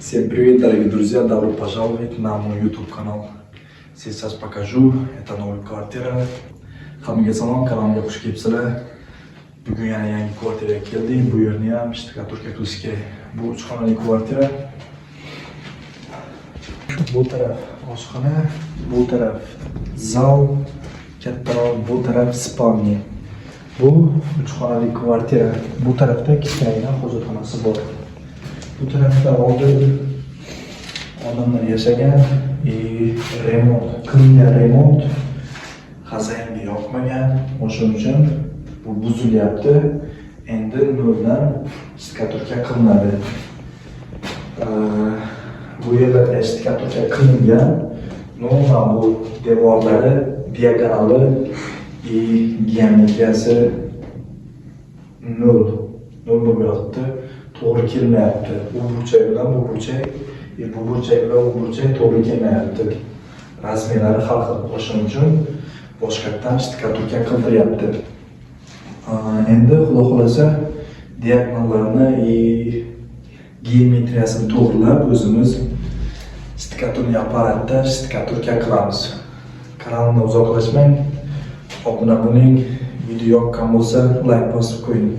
Всем привет, дорогие друзья! Добро пожаловать на мой YouTube канал. Сейчас покажу, это новая квартира. Hammaga salom, kanalimga xush kelibsizlar. Bugun yana yangi kvartiraga keldik. Bu yerni ham shtukaturka qilish kerak. Bu 3 xonali kvartira. Bu taraf oshxona, bu taraf zal, kattaroq, bu taraf spalni. Bu 3 xonali kvartira. Bu tarafda kichkina hojatxonasi bor. Bu tarafda oldin odamlar yashagan, remont, qilingan remont xazanga yoqmagan, o'shaning uchun bu buzilyapti. Endi noldan shtukaturka qilinadi. Bu yerlarga shtukaturka qilingan, umuman bu devorlari, diagonali, geometriyasi nol bo'lib yotibdi. To'g'ri kelmayapti. Bu burchak bilan bu burchak, bu burchak bilan bu burchak to'g'ri kelmayapti. Razmerlari har xil. O'shaning uchun boshqatdan shtukaturka qildiryapti. Endi xudo xolasa diagonallarni, geometriyasini to'g'rilab o'zimiz shtukaturka apparatda shtukaturka qilamiz. Kanalimni uzoqlashmang. Obuna bo'ling. Video yoqqan bo'lsa, like bosib qo'ying.